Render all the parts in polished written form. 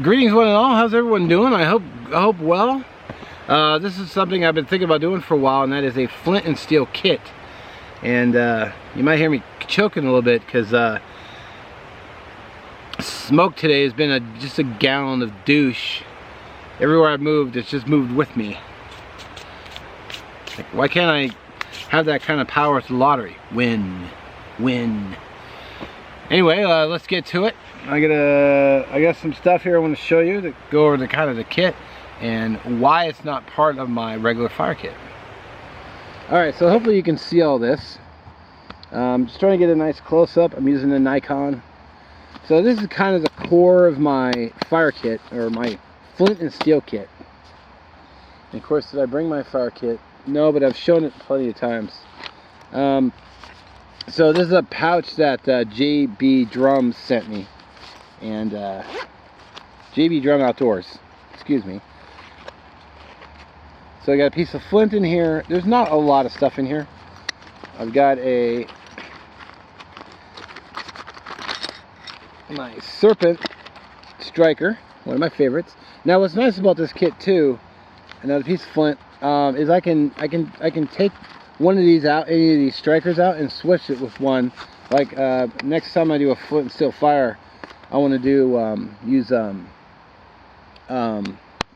Greetings one and all. How's everyone doing? I hope well. This is something I've been thinking about doing for a while, and that is a Flint and Steel Kit. And you might hear me choking a little bit because smoke today has been just a gallon of douche. Everywhere I've moved, it's just moved with me. Like, why can't I have that kind of power at the lottery? Win. Anyway, let's get to it. I got some stuff here I want to show you that go over the kind of the kit and why it's not part of my regular fire kit. Alright, so hopefully you can see all this. Just trying to get a nice close-up. I'm using a Nikon. So this is kind of the core of my fire kit, or my Flint and Steel Kit. And of course, did I bring my fire kit? No, but I've shown it plenty of times. So this is a pouch that JB Drums sent me. And JB Drum Outdoors, excuse me. So I got a piece of flint in here. There's not a lot of stuff in here. I've got my Serpent striker, one of my favorites. Now what's nice about this kit too, another piece of flint, is I can take one of these out, any of these strikers out, and switch it with one. Like next time I do a Flint and Steel fire, I want to do use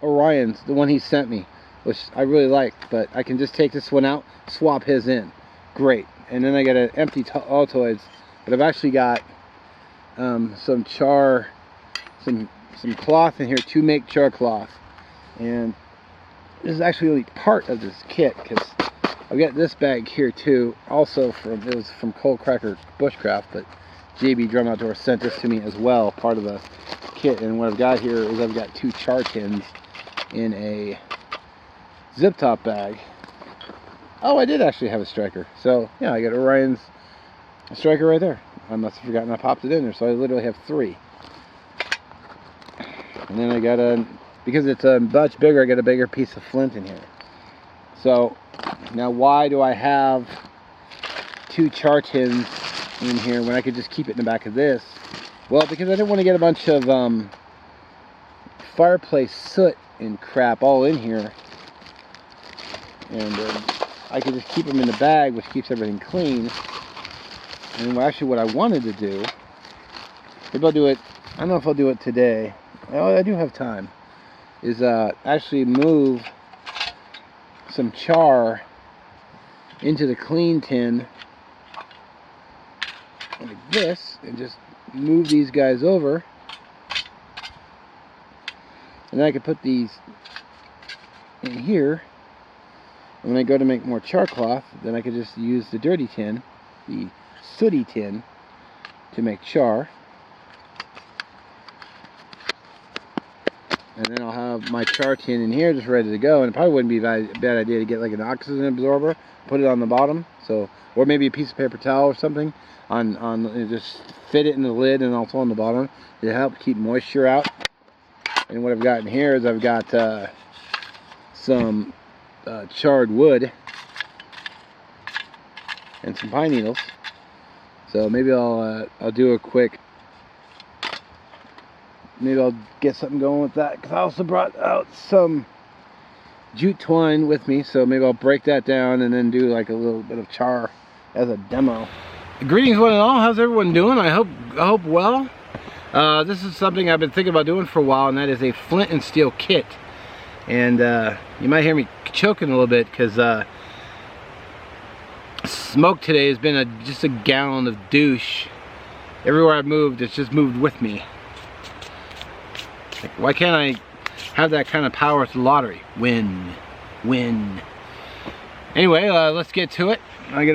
Orion's, the one he sent me, which I really like. But I can just take this one out, swap his in, great. And then I got an empty Altoids, but I've actually got some cloth in here to make char cloth, and this is actually really part of this kit because I've got this bag here too. Also it was from Cold Cracker Bushcraft, but JB Drum Outdoors sent this to me as well, part of the kit. And what I've got here is I've got 2 char tins in a zip top bag. Oh, I did actually have a striker. So yeah, I got Orion's striker right there. I must have forgotten I popped it in there, so I literally have 3. And then I got because it's much bigger, I got a bigger piece of flint in here. So now why do I have 2 char tins in here when I could just keep it in the back of this? Well, because I didn't want to get a bunch of fireplace soot and crap all in here, and I could just keep them in the bag, which keeps everything clean. And actually what I wanted to do, maybe I'll do it, I don't know if I'll do it today, I do have time, is actually move some char into the clean tin like this, and just move these guys over, and then I could put these in here, and when I go to make more char cloth, then I could just use the dirty tin, the sooty tin, to make char. And then I'll have my char tin in here just ready to go. And it probably wouldn't be a bad idea to get like an oxygen absorber, put it on the bottom, so, or maybe a piece of paper towel or something on just fit it in the lid and also on the bottom to help keep moisture out. And what I've got in here is I've got some charred wood and some pine needles. So maybe I'll do a quick. Maybe I'll get something going with that, because I also brought out some jute twine with me, so maybe I'll break that down and then do like a little bit of char as a demo. Greetings one and all. How's everyone doing? I hope well. This is something I've been thinking about doing for a while, and that is a Flint and Steel Kit. And you might hear me choking a little bit because smoke today has been just a gallon of douche. Everywhere I've moved, it's just moved with me. Like, why can't I have that kind of power at the lottery? Win. Anyway, let's get to it. I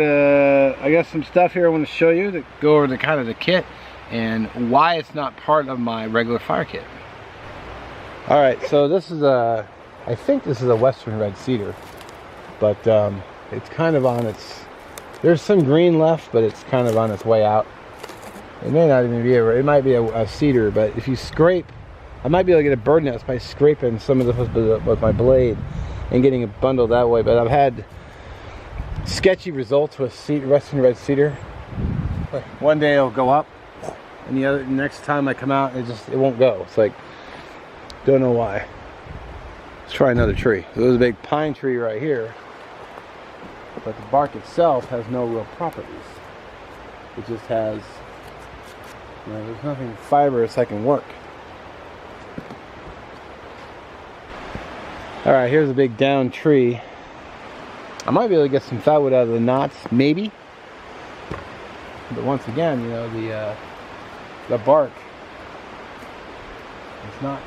got some stuff here I want to show you that go over the kind of the kit and why it's not part of my regular fire kit. Alright, so this is I think this is a Western red cedar, but it's kind of on there's some green left, but it's kind of on its way out. It may not even be it might be a cedar, but if you scrape, I might be able to get a bird nest by scraping some of this with my blade and getting it bundled that way. But I've had sketchy results with Western red cedar. One day it'll go up, and the next time I come out, it won't go. It's like Don't know why. Let's try another tree. There's a big pine tree right here, but the bark itself has no real properties. It just has, you know, there's nothing fibrous that can work. Alright, here's a big down tree. I might be able to get some fatwood out of the knots, maybe. But once again, you know, the bark is not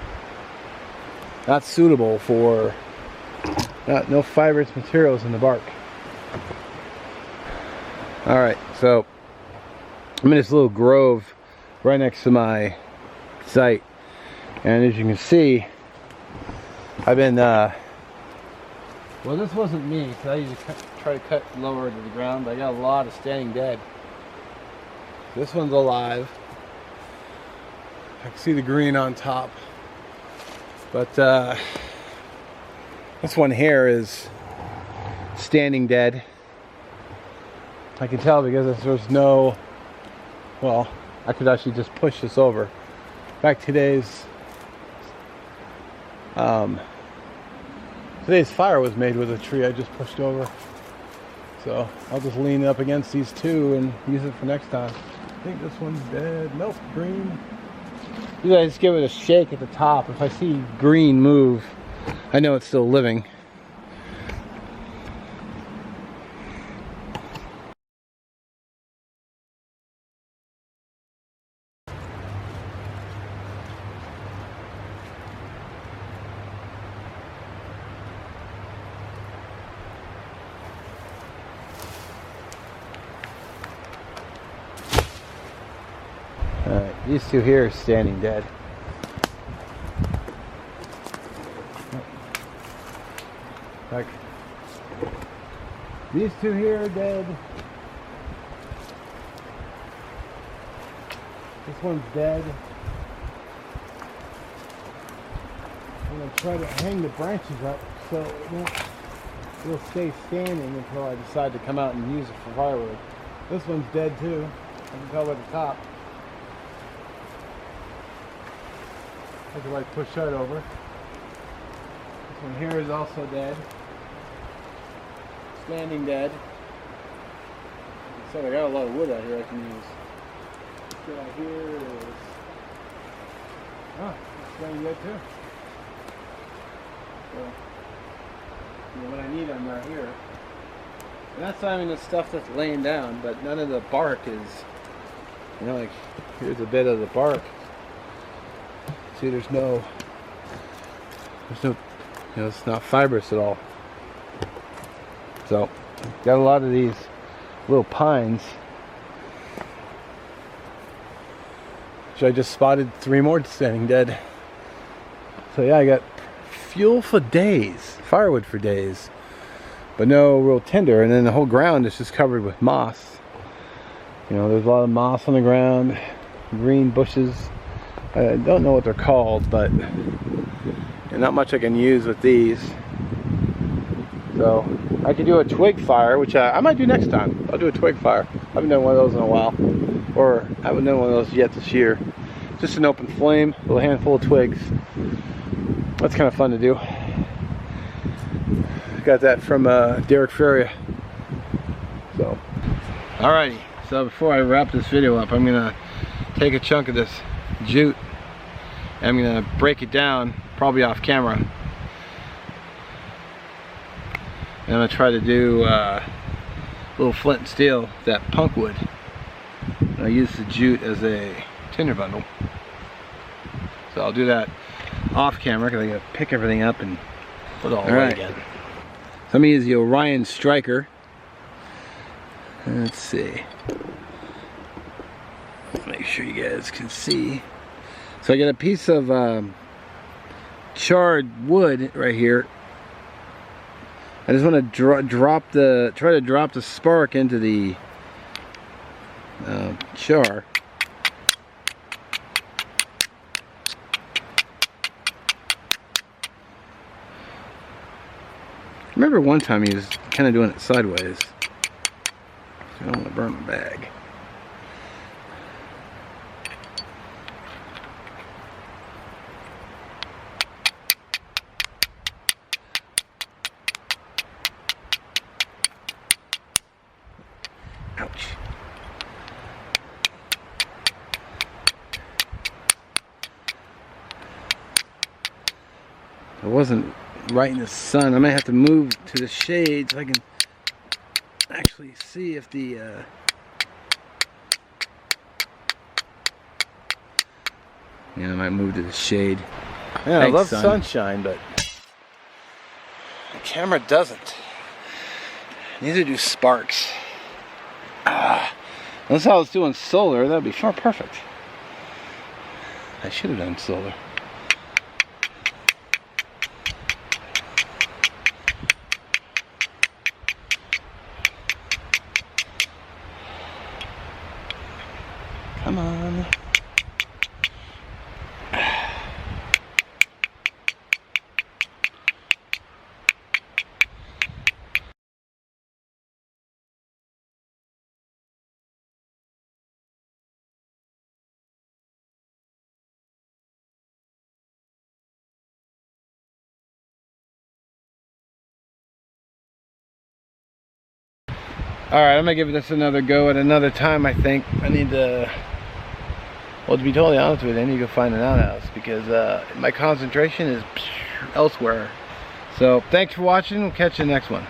suitable for, no fibrous materials in the bark. Alright, so I'm in this little grove right next to my site, and as you can see, I've been well, this wasn't me, because I usually try to cut lower to the ground, but I got a lot of standing dead. This one's alive. I can see the green on top, but this one here is standing dead. I can tell because there's no, well, I could actually just push this over. In fact, today's fire was made with a tree I just pushed over. So I'll just lean up against these two and use it for next time. I think this one's dead. Nope, green. Usually I just give it a shake at the top. If I see green move, I know it's still living. These two here are standing dead. Like, these two here are dead. This one's dead. I'm going to try to hang the branches up so it'll stay standing until I decide to come out and use it for firewood. This one's dead too. I can tell by the top. I can like push that over. This one here is also dead. Standing dead. So I got a lot of wood out here I can use. This guy here is, it's standing dead too. So, you know, when I need them right here. And that's not even the stuff that's laying down, but none of the bark is, you know, like here's a bit of the bark. See, there's no, you know, it's not fibrous at all. So, got a lot of these little pines. So I just spotted 3 more standing dead. So yeah, I got fuel for days, firewood for days, but no real tinder. And then the whole ground is just covered with moss. You know, there's a lot of moss on the ground, green bushes. I don't know what they're called, but not much I can use with these. So I could do a twig fire, which I might do next time. I'll do a twig fire. I haven't done one of those in a while, or I haven't done one of those yet this year. Just an open flame, a little handful of twigs. That's kind of fun to do. Got that from Derek Ferrier. So, alrighty. So before I wrap this video up, I'm gonna take a chunk of this jute. I'm gonna break it down, probably off camera. And I'm gonna try to do a little flint and steel, that punk wood. And I use the jute as a tinder bundle. So I'll do that off camera because I gotta pick everything up and put it all away again. So I'm gonna use the Orion Striker. Let's see. Make sure you guys can see. So I got a piece of charred wood right here. I just want to try to drop the spark into the char. I remember one time he was kind of doing it sideways. I don't want to burn my bag. I wasn't right in the sun. I might have to move to the shade so I can actually see if the yeah, I might move to the shade. Yeah, I love sunshine, but the camera doesn't. Neither do sparks. Unless I was doing solar, that'd be far perfect. I should have done solar. Come on. Alright, I'm gonna give this another go at another time. I think I need to, well, to be totally honest with you, I need to go find an outhouse because my concentration is elsewhere. So thanks for watching. We'll catch you next one.